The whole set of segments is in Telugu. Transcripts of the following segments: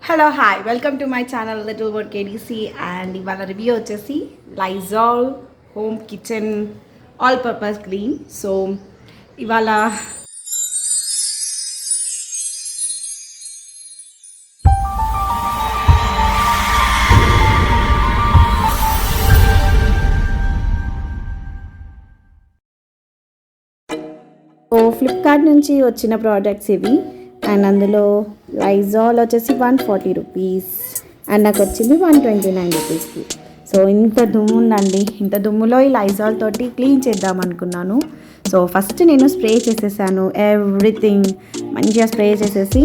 Hello hi welcome to my channel little word KDC and ఇవాళ రివ్యూ వచ్చేసి Lizol home kitchen all purpose clean. So ఇవాళ ఫ్లిప్కార్ట్ నుంచి వచ్చిన ప్రోడక్ట్స్ ఇవి. అండ్ అందులో లైజాల్ వచ్చేసి 140 రూపీస్ అండ్ నాకు వచ్చింది 129 రూపీస్కి. సో ఇంత దుమ్ము ఉందండి, ఇంత దుమ్ములో ఈ లైజాల్ తోటి క్లీన్ చేద్దాం అనుకున్నాను. సో ఫస్ట్ నేను స్ప్రే చేసేసాను, ఎవ్రీథింగ్ మంచిగా స్ప్రే చేసేసి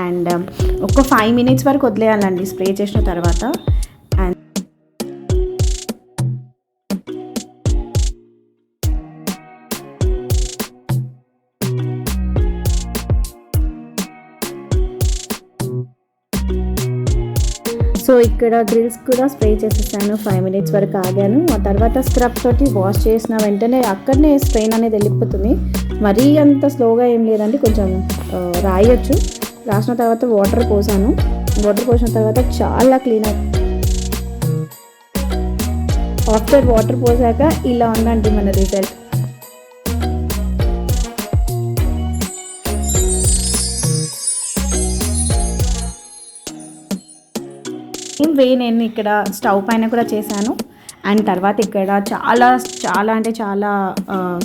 అండ్ ఒక 5 minutes వరకు వదిలేయాలండి స్ప్రే చేసిన తర్వాత. అండ్ సో ఇక్కడ గ్రిల్స్ కూడా స్ప్రే చేసేసాను, 5 minutes వరకు ఆగాను. ఆ తర్వాత స్క్రబ్ తోటి వాష్ చేసిన వెంటనే అక్కడనే స్ట్రెయిన్ అనేది వెళ్ళిపోతుంది. మరీ అంత స్లోగా ఏం లేదండి, కొంచెం రాయొచ్చు. రాసిన తర్వాత వాటర్ పోసాను, వాటర్ పోసిన తర్వాత చాలా క్లీన్ ఆఫ్టర్ వాటర్ పోసాక ఇలా ఉందండి మన రిజల్ట్. సేమ్ వే నేను ఇక్కడ స్టవ్ పైన కూడా చేశాను. అండ్ తర్వాత ఇక్కడ చాలా చాలా అంటే చాలా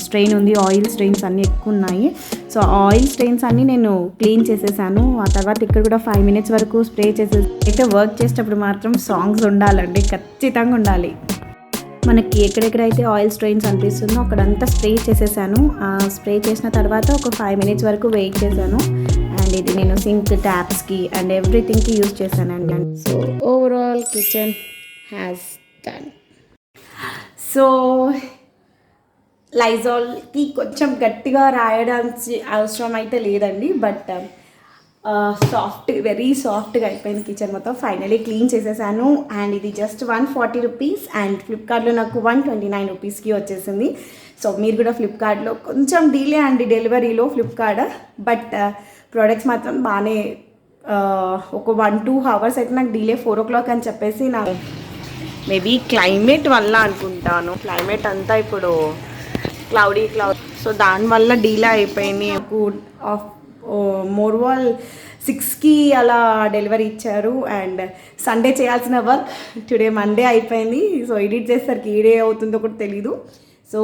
స్ట్రెయిన్ ఉంది, ఆయిల్ స్ట్రెయిన్స్ అన్నీ ఎక్కువ ఉన్నాయి. సో ఆయిల్ స్ట్రెయిన్స్ అన్నీ నేను క్లీన్ చేసేసాను. ఆ తర్వాత ఇక్కడ కూడా 5 minutes వరకు స్ప్రే చేసేసి అయితే వర్క్ చేసేటప్పుడు మాత్రం సాంగ్స్ ఉండాలండి, ఖచ్చితంగా ఉండాలి. మనకి ఎక్కడెక్కడైతే ఆయిల్ స్ట్రెయిన్స్ అనిపిస్తుందో అక్కడంతా స్ప్రే చేసేసాను. స్ప్రే చేసిన తర్వాత ఒక 5 minutes వరకు వెయిట్ చేశాను. అండ్ ఇది నేను సింక్ ట్యాప్స్కి అండ్ ఎవ్రీథింగ్కి యూజ్ చేశానండి. So overall kitchen has done. So లైజాల్కి కొంచెం గట్టిగా రాయడానికి అవసరం అయితే లేదండి, బట్ వెరీ సాఫ్ట్గా అయిపోయింది కిచెన్ మొత్తం. ఫైనలీ క్లీన్ చేసేసాను. అండ్ ఇది జస్ట్ 140 రూపీస్ అండ్ ఫ్లిప్కార్ట్లో నాకు 129 రూపీస్కి వచ్చేసింది. సో మీరు కూడా ఫ్లిప్కార్ట్లో కొంచెం డిలే అండి డెలివరీలో ఫ్లిప్కార్ట్, బట్ ప్రోడక్ట్స్ మాత్రం బాగానే ఒక 1-2 hours అయితే నాకు డిలే. 4 o'clock అని చెప్పేసి నా మేబీ క్లైమేట్ వల్ల అనుకుంటాను. క్లైమేట్ అంతా ఇప్పుడు క్లౌడీ, సో దానివల్ల డీలే అయిపోయింది. మోర్వాల్ 6కి అలా డెలివరీ ఇచ్చారు. అండ్ సండే చేయాల్సిన వర్క్ టుడే మండే అయిపోయింది. సో ఎడిట్ చేసేసరికి ఏ డే అవుతుందో కూడా తెలీదు. సో